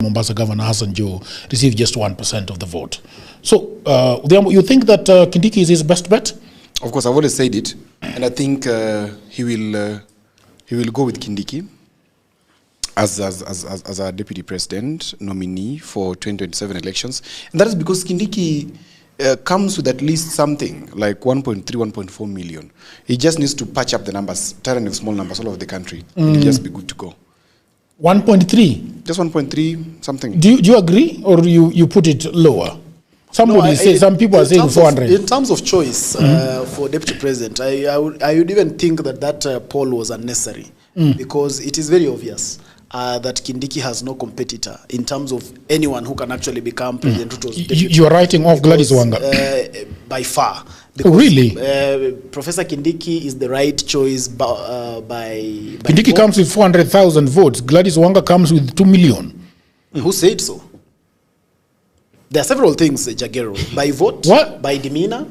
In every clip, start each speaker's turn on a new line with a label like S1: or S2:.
S1: Mombasa Governor Hassan Joho received just 1% of the vote. So, you think that Kindiki is his best bet?
S2: Of course, I've always said it, and I think he will go with Kindiki as our deputy president nominee for 2027 elections, and that is because Kindiki comes with at least something like 1.3, 1.4 million. He just needs to patch up the numbers, tyranny of small numbers all over the country, and he'll just be good to go.
S1: 1.3?
S2: Just 1.3 something.
S1: Do you agree, or you put it lower? Some people are saying 400.
S3: In terms of choice for deputy president, I would even think that poll was unnecessary because it is very obvious that Kindiki has no competitor in terms of anyone who can actually become President Ruto's deputy.
S1: You are writing off Gladys Wanga?
S3: By far.
S1: Because, really?
S3: Professor Kindiki is the right choice by
S1: Kindiki comes with 400,000 votes. Gladys Wanga comes with 2 million.
S3: Who said so? There are several things, Jagero. By vote,
S1: what?
S3: By demeanor.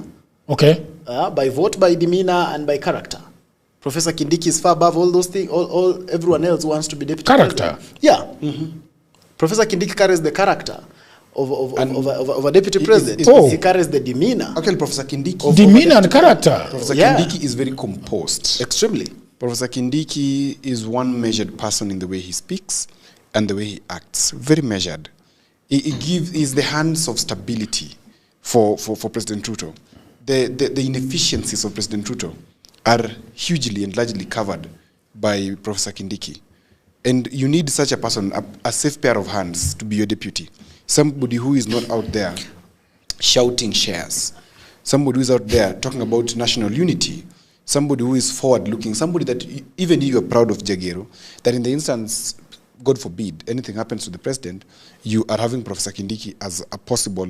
S1: Okay.
S3: By vote, by demeanor, and by character. Professor Kindiki is far above all those things. Everyone else wants to be deputy
S1: character.
S3: President. Yeah. Professor Kindiki carries the character of a deputy president. He carries the demeanor.
S2: Okay, Professor Kindiki.
S1: Demeanor and character.
S2: Professor Kindiki is very composed.
S3: Extremely.
S2: Professor Kindiki is one measured person in the way he speaks and the way he acts. Very measured. He's the hands of stability for President Ruto. The inefficiencies of President Ruto are hugely and largely covered by Professor Kindiki. And you need such a person, a safe pair of hands to be your deputy. Somebody who is not out there shouting shares. Somebody who is out there talking about national unity. Somebody who is forward-looking. Somebody that even you are proud of, Jagero, that in the instance, God forbid, anything happens to the president, you are having Professor Kindiki as a possible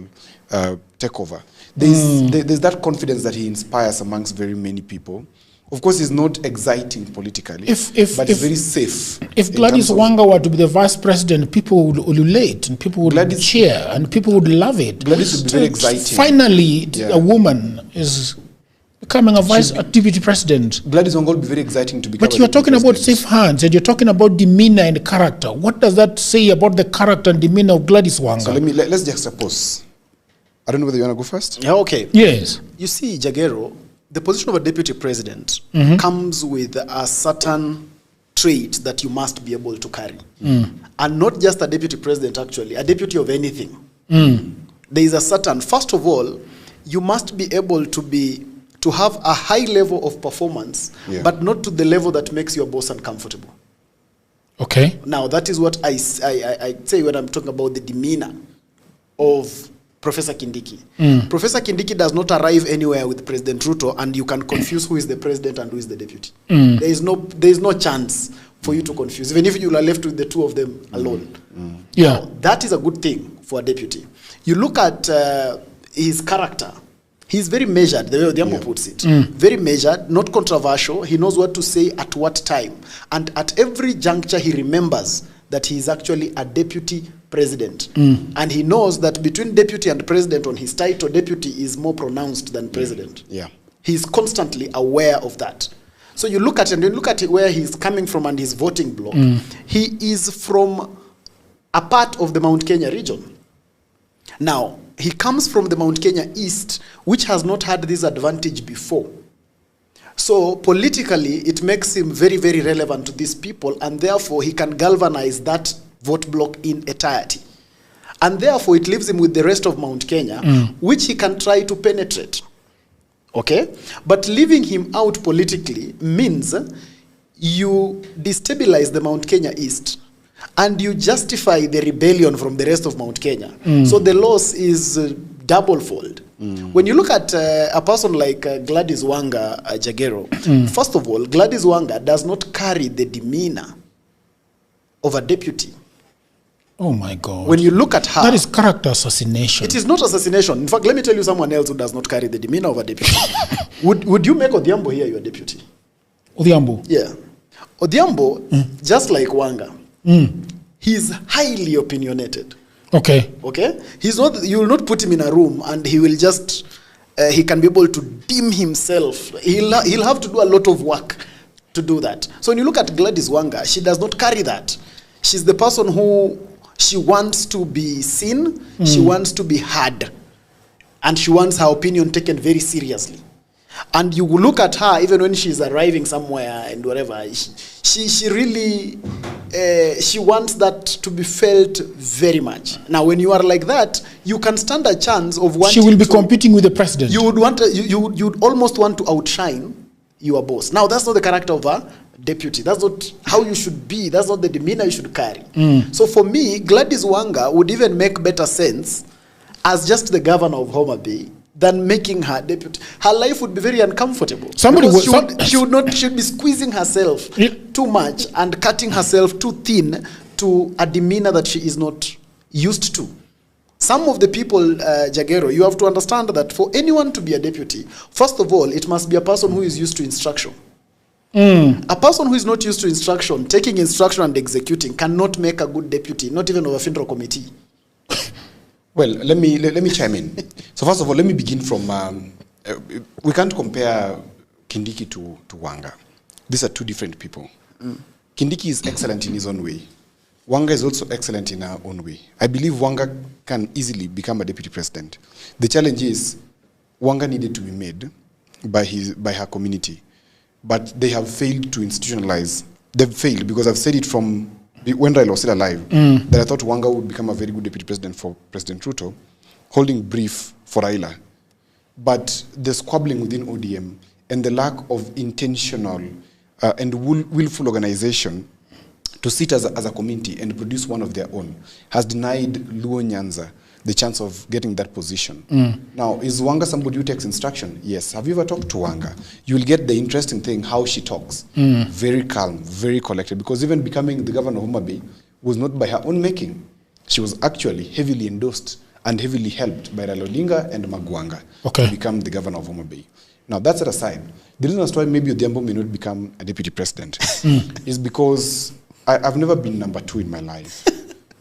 S2: takeover. There's that confidence that he inspires amongst very many people. Of course, he's not exciting politically, but he's very safe.
S1: If Gladys Wanga were to be the vice president, people would ululate, and people would cheer, and people would love it.
S2: Gladys would be very exciting.
S1: Finally, a woman is becoming a deputy president.
S2: Gladys Wanga would be very exciting to become.
S1: But you're talking about safe hands, and you're talking about demeanor and character. What does that say about the character and demeanor of Gladys Wanga?
S2: So let's juxtapose. I don't know whether you want to go first.
S3: Okay.
S1: Yes.
S3: You see, Jagero, the position of a deputy president comes with a certain trait that you must be able to carry. And not just a deputy president, actually, a deputy of anything. There is a certain, first of all, you must be able to have a high level of performance, but not to the level that makes your boss uncomfortable.
S1: Okay.
S3: Now, that is what I say when I'm talking about the demeanor of Professor Kindiki. Professor Kindiki does not arrive anywhere with President Ruto, and you can confuse who is the president and who is the deputy. There is no chance for you to confuse, even if you are left with the two of them alone.
S1: Yeah,
S3: now, that is a good thing for a deputy. You look at his character. He's very measured, the way Odhiambo puts it. Very measured, not controversial. He knows what to say at what time. And at every juncture, he remembers that he is actually a deputy president. And he knows that between deputy and president on his title, deputy is more pronounced than president. He's constantly aware of that. So you look at where he's coming from and his voting bloc. He is from a part of the Mount Kenya region. Now, he comes from the Mount Kenya East, which has not had this advantage before. So politically, it makes him very, very relevant to these people, and therefore he can galvanize that vote block in entirety. And therefore it leaves him with the rest of Mount Kenya, which he can try to penetrate. Okay? But leaving him out politically means you destabilize the Mount Kenya East, and you justify the rebellion from the rest of Mount Kenya. So the loss is double-fold. When you look at a person like Gladys Wanga, Jagero, first of all, Gladys Wanga does not carry the demeanor of a deputy.
S1: Oh my God.
S3: When you look at her...
S1: That is character assassination.
S3: It is not assassination. In fact, let me tell you someone else who does not carry the demeanor of a deputy. Would you make Odhiambo here your deputy?
S1: Odhiambo?
S3: Yeah. Odhiambo, just like Wanga, he's highly opinionated.
S1: Okay.
S3: Okay? He's not, you will not put him in a room and he will just, he can be able to dim himself. He'll have to do a lot of work to do that. So when you look at Gladys Wanga, she does not carry that. She's the person who She wants to be seen, she wants to be heard, and she wants her opinion taken very seriously. And you will look at her, even when she's arriving somewhere and whatever, she really, she wants that to be felt very much. Now, when you are like that, you can stand a chance of wanting
S1: She will be competing with the president.
S3: You would want, you'd almost want to outshine your boss. Now, that's not the character of a deputy. That's not how you should be. That's not the demeanor you should carry. So for me, Gladys Wanga would even make better sense as just the governor of Homa Bay than making her deputy. Her life would be very uncomfortable. She'd be squeezing herself too much and cutting herself too thin to a demeanor that she is not used to. Some of the people, Jagero, you have to understand that for anyone to be a deputy, first of all, it must be a person who is used to instruction. A person who is not used to instruction, taking instruction and executing, cannot make a good deputy, not even of a funeral committee.
S2: Well, let me chime in. So first of all, let me begin from, we can't compare Kindiki to Wanga. These are two different people. Kindiki is excellent in his own way. Wanga is also excellent in her own way. I believe Wanga can easily become a deputy president. The challenge is, Wanga needed to be made by her community. But they have failed to institutionalize. They've failed because I've said it from when Raila was still alive, that I thought Wanga would become a very good deputy president for President Ruto, holding brief for Raila. But the squabbling within ODM and the lack of intentional and willful organization to sit as a community and produce one of their own has denied Luo Nyanza the chance of getting that position. Now, is Wanga somebody who takes instruction? Yes. Have you ever talked to Wanga? You will get the interesting thing, how she talks. Very calm, very collected, because even becoming the governor of Homa Bay was not by her own making. She was actually heavily endorsed and heavily helped by Raila Odinga and Magwanga to become the governor of Homa Bay. Now, that's set aside. The reason as to why maybe Odhiambo may not become a deputy president is because I've never been number 2 in my life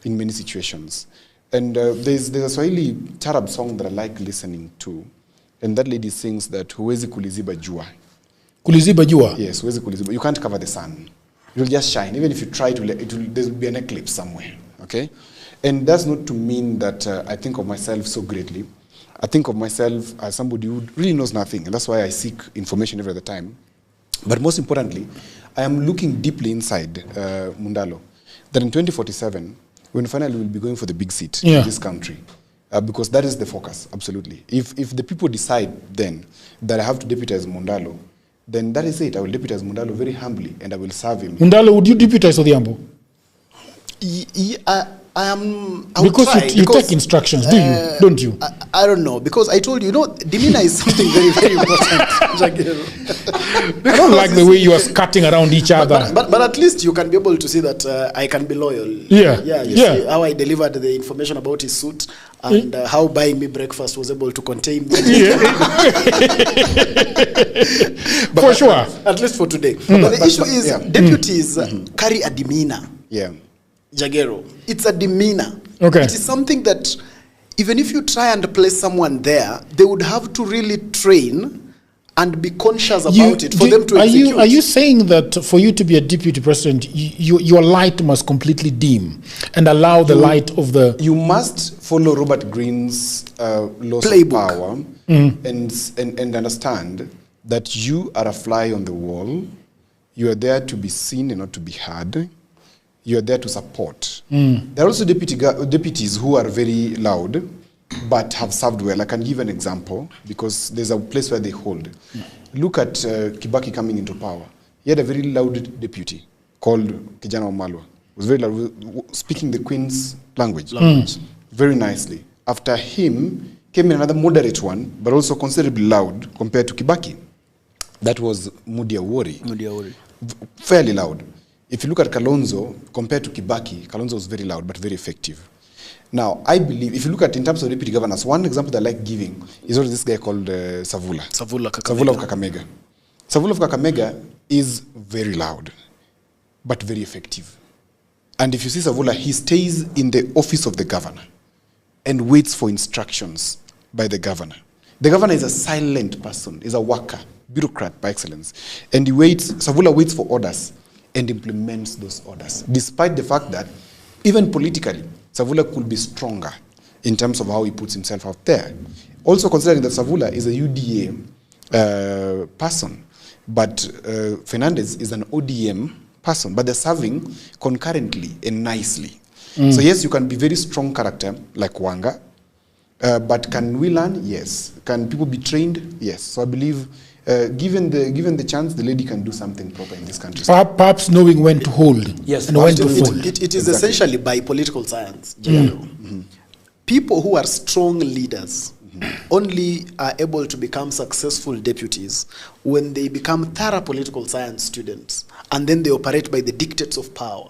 S2: in many situations. And there's a Swahili Tarab song that I like listening to. And that lady sings that, huwezi kuliziba jua.
S1: Kuliziba jua?
S2: Yes, huwezi kuliziba. You can't cover the sun. It will just shine. Even if you try to, there will be an eclipse somewhere. Okay? And that's not to mean that I think of myself so greatly. I think of myself as somebody who really knows nothing. And that's why I seek information every other time. But most importantly, I am looking deeply inside Mundalo. That in 2047, when finally we'll be going for the big seat in this country. Because that is the focus, absolutely. If the people decide then that I have to deputize Mundalo, then that is it. I will deputize Mundalo very humbly and I will serve him.
S1: Mundalo, would you deputize Odhiambo?
S3: I
S1: because you take instructions, do you? Don't you?
S3: I don't know, because I told you, demeanor is something very, very important.
S1: I don't like the way you are cutting around each other.
S3: But at least you can be able to see that I can be loyal. You see how I delivered the information about his suit and how buying me breakfast was able to contain me.
S1: For sure.
S3: At least for today. But the issue is deputies carry a demeanor. Jagero, it's a demeanor. It is something that even if you try and place someone there, they would have to really train and be conscious about it for them to execute.
S1: Are you saying that for you to be a deputy president, your light must completely dim and allow the light of the...
S2: You must follow Robert Greene's laws
S3: playbook
S2: of power and understand that you are a fly on the wall. You are there to be seen and not to be heard. You are there to support. There are also deputies who are very loud, but have served well. I can give an example, because there's a place where they hold. Look at Kibaki coming into power. He had a very loud deputy called Kijana Wamalwa. Was very loud, speaking the Queen's language. Very nicely. After him came another moderate one, but also considerably loud compared to Kibaki. That was Mudi Awori. Fairly loud. If you look at Kalonzo, compared to Kibaki, Kalonzo was very loud, but very effective. Now, I believe, if you look at in terms of deputy governors, one example that I like giving is also this guy called Savula. Savula of Kakamega. Savula of Kakamega is very loud, but very effective. And if you see Savula, he stays in the office of the governor and waits for instructions by the governor. The governor is a silent person, is a worker, bureaucrat by excellence. And he waits, Savula waits for orders and implements those orders, despite the fact that even politically, Savula could be stronger in terms of how he puts himself out there. Also considering that Savula is a UDA person, but Fernandez is an ODM person, but they're serving concurrently and nicely. So yes, you can be very strong character like Wanga, but can we learn? Yes. Can people be trained? Yes. So I believe, given the chance, the lady can do something proper in this country.
S1: Perhaps knowing when to hold and when to fold.
S3: It is essentially by political science. People who are strong leaders only are able to become successful deputies when they become thorough political science students, and then they operate by the dictates of power.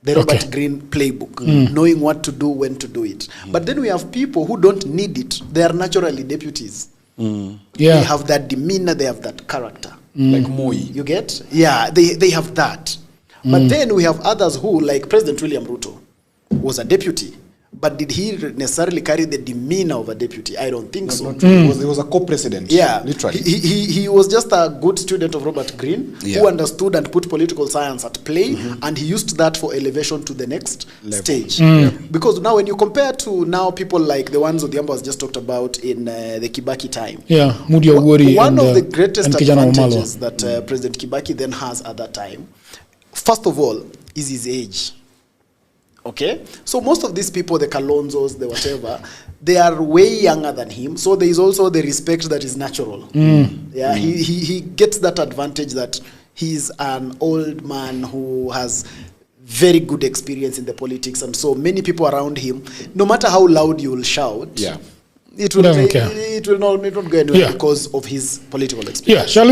S3: The Robert Greene playbook, knowing what to do, when to do it. But then we have people who don't need it. They are naturally deputies. They have that demeanor, they have that character.
S2: Like Moi.
S3: You get? Yeah, they have that. But then we have others who, like President William Ruto, was a deputy. But did he necessarily carry the demeanor of a deputy? I don't think so.
S2: He was a co-president.
S3: Yeah,
S2: literally.
S3: He was just a good student of Robert Greene who understood and put political science at play, and he used that for elevation to the next stage. Because now when you compare to now people like the ones Odhiambo has just talked about in the Kibaki time.
S1: Yeah, Mudi Awori
S3: one of the greatest advantages that President Kibaki then has at that time, first of all, is his age. Okay, so most of these people, the Kalonzos, the whatever, they are way younger than him. So there is also the respect that is natural. Yeah, he gets that advantage that he's an old man who has very good experience in the politics, and so many people around him, no matter how loud you will shout, it will not go anywhere because of his political experience.
S1: Shall